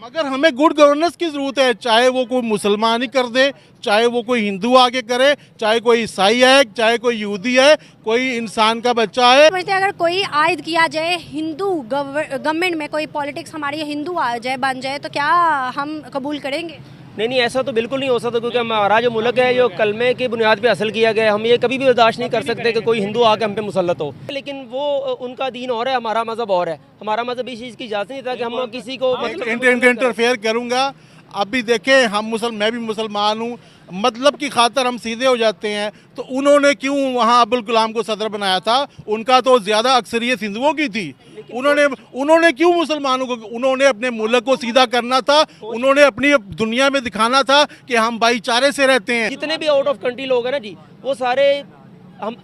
मगर हमें good governance की ज़रूरत है, चाहे वो कोई मुसलमान ही कर दे, चाहे वो कोई हिंदू आके करे, चाहे कोई ईसाई है, चाहे कोई यहूदी है, कोई इंसान का बच्चा है। समझते हैं अगर कोई आयद किया जाए हिंदू गवर्नमेंट में, कोई पॉलिटिक्स हमारी हिंदू आ जाए, बन जाए, तो क्या हम कबूल करेंगे? नहीं, ऐसा तो बिल्कुल नहीं हो सकता, क्योंकि हमारा जो मुल्क है जो कलमे की बुनियाद पे हासिल किया गया है, हम ये कभी भी बर्दाश्त नहीं कर सकते कि कोई हिंदू आके हम पे मुसल्लत हो। लेकिन वो उनका दीन और है, हमारा मज़हब और है। हमारा मज़हब इस चीज़ की इजाज़त नहीं था कि हम किसी को इंटरफेयर करूंगा। अभी देखें, मैं भी मुसलमान हूँ, मतलब की खातर हम सीधे हो जाते हैं। तो उन्होंने क्यों वहाँ अब्दुल कलाम को सदर बनाया था? उनका तो ज़्यादा अक्सरियत हिंदुओं की थी। उन्होंने क्यों मुसलमानों को, उन्होंने अपने मुल्क को सीधा करना था, उन्होंने अपनी दुनिया में दिखाना था कि हम भाईचारे से रहते हैं। जितने भी आउट ऑफ कंट्री लोग हैं ना जी, वो सारे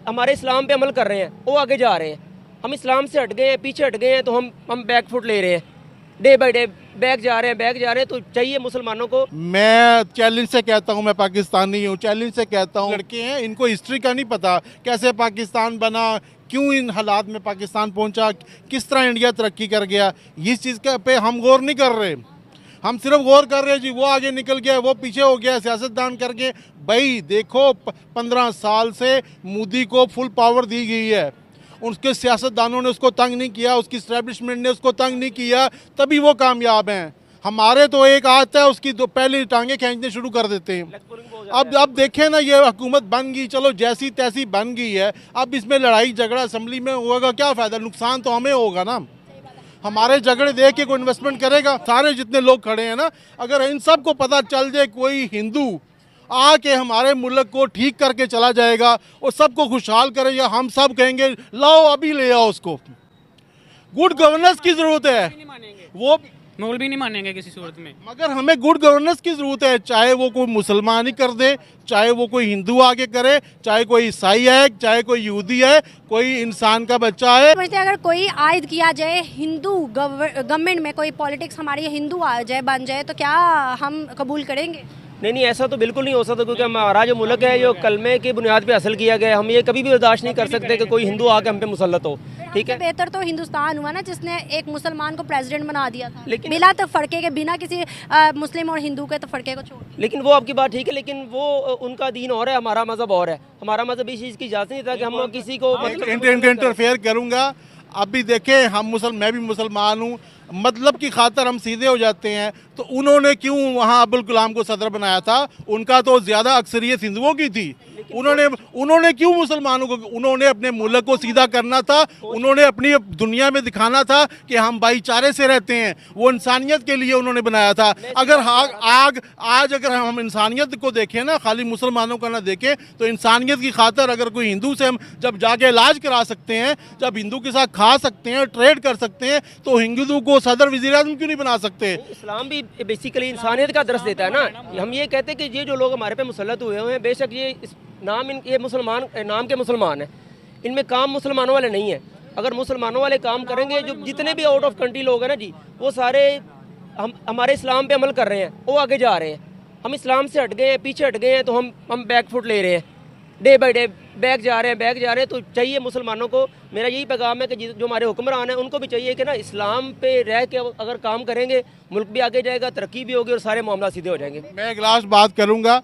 हमारे इस्लाम पे अमल कर रहे हैं, वो आगे जा रहे हैं। हम इस्लाम से हट गए हैं, पीछे हट गए हैं, तो हम बैक फुट ले रहे हैं, डे बाई डे बैक जा रहे हैं। तो चाहिए मुसलमानों को। मैं चैलेंज से कहता हूँ, मैं पाकिस्तानी हूँ, चैलेंज से कहता हूँ, लड़के हैं, इनको हिस्ट्री का नहीं पता, कैसे पाकिस्तान बना, क्यों इन हालात में पाकिस्तान पहुँचा, किस तरह इंडिया तरक्की कर गया, इस चीज़ के पे हम गौर नहीं कर रहे। हम सिर्फ गौर कर रहे हैं जी, वो आगे निकल गया, वो पीछे हो गया, सियासतदान करके। भाई देखो, 15 साल से मोदी को फुल पावर दी गई है, उसके सियासतदानों ने उसको तंग नहीं किया, उसकी इस्टेब्लिशमेंट ने उसको तंग नहीं किया, तभी वो कामयाब हैं। हमारे तो एक आता है, उसकी दो पहली टांगे खींचने शुरू कर देते हैं। अब देखें ना, ये हुकूमत बन गई, चलो जैसी तैसी बन गई है, अब इसमें लड़ाई झगड़ा असेंबली में होगा, क्या फ़ायदा? नुकसान तो हमें होगा ना। हमारे झगड़े देख के कोई इन्वेस्टमेंट करेगा? सारे जितने लोग खड़े हैं ना, अगर इन सब को पता चल जाए कोई हिंदू आके हमारे मुल्क को ठीक करके चला जाएगा और सबको खुशहाल करेगा, हम सब कहेंगे लाओ अभी ले आओ उसको। गुड गवर्नेंस की ज़रूरत है, वो मौलवी नहीं मानेंगे किसी सूरत में। मगर हमें गुड गवर्नेंस की ज़रूरत है, चाहे वो कोई मुसलमान ही कर दे, चाहे वो कोई हिंदू आके करे, चाहे कोई ईसाई है, चाहे कोई यहूदी है, कोई इंसान का बच्चा है। समझते हैं अगर कोई आयद किया जाए हिंदू गवर्नमेंट में, कोई पॉलिटिक्स हमारी हिंदू आ जाए, बन जाए, तो क्या हम कबूल करेंगे? नहीं, ऐसा तो बिल्कुल नहीं हो सकता, क्योंकि हमारा जो मुल्क है जो कलमे की बुनियाद पे हासिल किया गया है, हम ये कभी भी बर्दाश्त नहीं कर सकते कि कोई हिंदू आके हम पे मुसल्लत हो। ठीक है, बेहतर तो हिंदुस्तान हुआ ना, जिसने एक मुसलमान को प्रेसिडेंट बना दिया था, लेकिन बिना तफरके के, बिना किसी मुस्लिम और हिंदू के तफरके को छोड़। लेकिन वो आपकी बात ठीक है, लेकिन वो उनका दीन और है, हमारा मज़हब और है। हमारा मज़हब इस चीज़ की इजाज़त नहीं था कि हम किसी को इंटरफेयर करूंगा। अभी देखें, मैं भी मुसलमान हूँ, मतलब की खातर हम सीधे हो जाते हैं। तो उन्होंने क्यों वहाँ अब्दुल कलाम को सदर बनाया था? उनका तो ज़्यादा अक्सरियत हिंदुओं की थी। उन्होंने क्यों मुसलमानों को, उन्होंने अपने मुल्क को सीधा करना था, उन्होंने अपनी दुनिया में दिखाना था कि हम भाईचारे से रहते हैं, वो इंसानियत के लिए उन्होंने बनाया था। अगर आज अगर हम इंसानियत को देखें ना, खाली मुसलमानों का ना देखें, तो इंसानियत की खातर अगर कोई हिंदू से हम जब जाके इलाज करा सकते हैं, जब हिंदू के साथ खा सकते हैं, ट्रेड कर सकते हैं, तो हिंदू को सदर वज़ीर आज़म क्यों नहीं बना सकते? इस्लाम भी बेसिकली इंसानियत का दर्स देता है ना। हम ये कहते हैं कि ये जो लोग हमारे पे मुसल्लत हुए हैं, बेशक ये ये मुसलमान नाम के मुसलमान हैं, इनमें काम मुसलमानों वाले नहीं है। अगर मुसलमानों वाले काम करेंगे, जो जितने भी आउट ऑफ कंट्री लोग हैं ना जी, वो सारे हमारे इस्लाम पे अमल कर रहे हैं, वो आगे जा रहे हैं। हम इस्लाम से हट गए हैं, पीछे हट गए हैं, तो हम बैक फुट ले रहे हैं, डे बाई डे बैक जा रहे हैं। तो चाहिए मुसलमानों को, मेरा यही पैगाम है कि जो हमारे हुक्मरान हैं, उनको भी चाहिए कि ना इस्लाम पे रह के अगर काम करेंगे, मुल्क भी आगे जाएगा, तरक्की भी होगी और सारे मामला सीधे हो जाएंगे। मैं एक लास्ट बात करूँगा।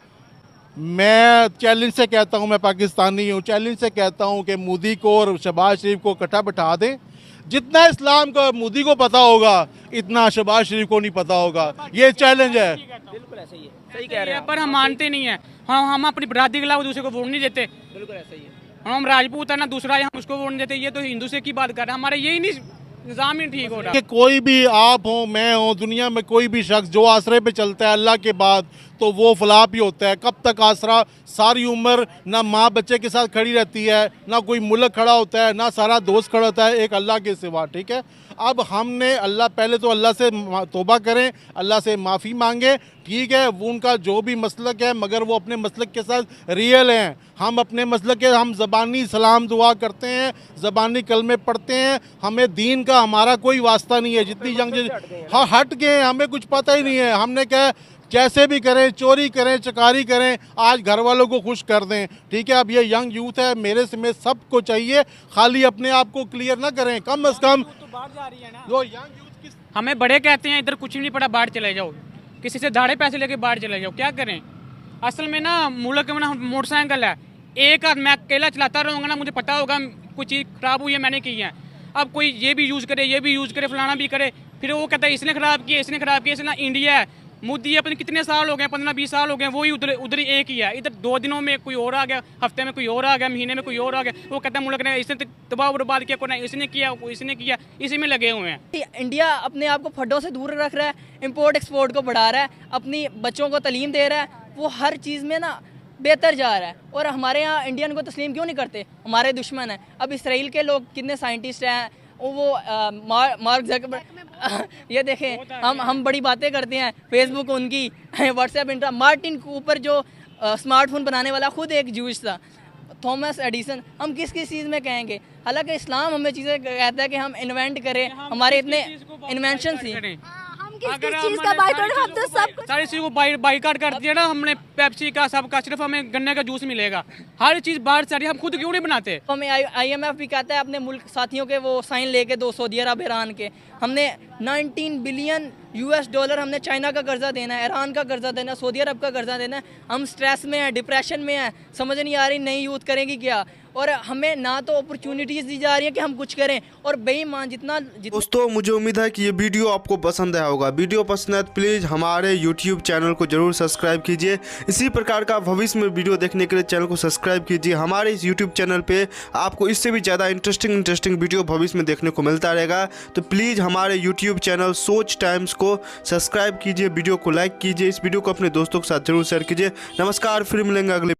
मैं चैलेंज से कहता हूँ, मैं पाकिस्तानी हूँ, चैलेंज से कहता हूँ कि मोदी को और शहबाज शरीफ को इकट्ठा बिठा दें। जितना इस्लाम का मोदी को पता होगा, इतना शहबाज शरीफ को नहीं पता होगा। ये चैलेंज है। बिल्कुल ऐसा ही है, सही कह रहे हैं, पर हम मानते नहीं है। हम अपनी बरादरी के अलावा दूसरे को वोट नहीं देते। बिल्कुल ऐसा ही है। हम राजपूत है ना, दूसरा है, हम उसको वोट नहीं देते। ये तो हिंदू से की बात कर रहे हैं, हमारे यही नहीं निज़ाम ही ठीक हो रहा। कि कोई भी, आप हो, मैं हो, दुनिया में कोई भी शख्स जो आसरे पे चलता है अल्लाह के बाद, तो वो फलाह ही होता है। कब तक आसरा? सारी उम्र ना माँ बच्चे के साथ खड़ी रहती है, ना कोई मुल्क खड़ा होता है, ना सारा दोस्त खड़ा होता है, एक अल्लाह के सिवा। ठीक है, अब हमने पहले तो अल्लाह से तौबा करें, अल्लाह से माफ़ी मांगे। ठीक है, वो उनका जो भी मसलक है, मगर वो अपने मसलक के साथ रियल हैं। हम अपने मसलक के, हम ज़बानी सलाम दुआ करते हैं, ज़बानी कलमे पढ़ते हैं, हमें दीन का हमारा कोई वास्ता नहीं है। जितनी जंग हाँ हट गए, हमें कुछ पता ही नहीं है। हमने कहा जैसे भी करें, चोरी करें, चकारी करें, आज घर वालों को खुश कर दें। ठीक है, अब ये यंग यूथ है, मेरे समेत सबको चाहिए, खाली अपने आप को क्लियर ना करें। कम अज़ कम जो यंग यूथ हमें बड़े कहते हैं इधर कुछ भी नहीं पड़ा, बाहर चले जाओ, किसी से दाड़े पैसे लेके बाहर चले जाओ, क्या करें। असल में ना मुल्क में ना मोटरसाइकिल है, एक हाथ मैं अकेला चलाता रहूँगा ना, मुझे पता होगा कुछ चीज़ ख़राब हुई है मैंने की है। अब कोई ये भी यूज़ करे, ये भी यूज़ करे, फलाना भी करे, फिर वो कहता है इसने ख़राब किया, इसने ख़राब किया। इसने ना इंडिया है, मोदी अपने कितने साल हो गए, 15-20 साल हो गए, वही उधर ही एक ही है। इधर 2 दिनों में कोई और आ गया, हफ्ते में कोई और आ गया, महीने में कोई और आ गया। वो कहता है मुल्क ने इसने तबाह बर्बाद किया, कोई इसने किया, कोई इसने किया, इसी में लगे हुए हैं। इंडिया अपने आप को फड्डों से दूर रख रहा है, इंपोर्ट एक्सपोर्ट को बढ़ा रहा है, अपनी बच्चों को तालीम दे रहा है, वो हर चीज़ में ना बेहतर जा रहा है। और हमारे यहाँ इंडियन को तस्लीम क्यों नहीं करते, हमारे दुश्मन हैं। अब इसराइल के लोग कितने साइंटिस्ट हैं, वो मार्क ज़करबर्ग ये देखें, हम बड़ी बातें करते हैं, फेसबुक उनकी, व्हाट्सएप इंस्टा। मार्टिन कूपर जो स्मार्टफोन बनाने वाला खुद एक जूस था, थॉमस एडिसन। हम किस चीज़ में कहेंगे, हालांकि इस्लाम हमें चीज़ें कहता है कि हम इन्वेंट करें, हमारे इतने इन्वेंशन थी। हम किस चीज़ का बाइकआउट, हम तो सब कुछ सारी चीज़ को बाइकआउट कर दिया ना हमने, पेप्सी का सबका, सिर्फ हमें गन्ने का जूस मिलेगा, हर चीज़ बाहर से आ रही है, हम खुद क्यों नहीं बनाते। हमें IMF भी कहता है अपने मुल्क साथियों के वो साइन लेके, 2 सऊदी अरब ईरान के, हमने 19 बिलियन $US हमने चाइना का कर्जा देना है, ईरान का कर्जा देना है, सऊदी अरब का कर्जा देना है। हम स्ट्रेस में हैं, डिप्रेशन में हैं, समझ नहीं आ रही नई यूथ करेंगी क्या। और हमें ना तो अपॉर्चुनिटीज़ दी जा रही है कि हम कुछ करें, और बेईमान जितना दोस्तों मुझे उम्मीद है कि ये वीडियो आपको पसंद आया होगा। वीडियो पसंद है तो प्लीज़ हमारे YouTube चैनल को जरूर सब्सक्राइब कीजिए। इसी प्रकार का भविष्य में वीडियो देखने के लिए चैनल को सब्सक्राइब कीजिए। हमारे इस YouTube चैनल पे आपको इससे भी ज़्यादा इंटरेस्टिंग वीडियो भविष्य में देखने को मिलता रहेगा। तो प्लीज़ हमारे YouTube चैनल सोच टाइम्स को सब्सक्राइब कीजिए, वीडियो को लाइक कीजिए, इस वीडियो को अपने दोस्तों के साथ जरूर शेयर कीजिए। नमस्कार, फिर मिलेंगे अगले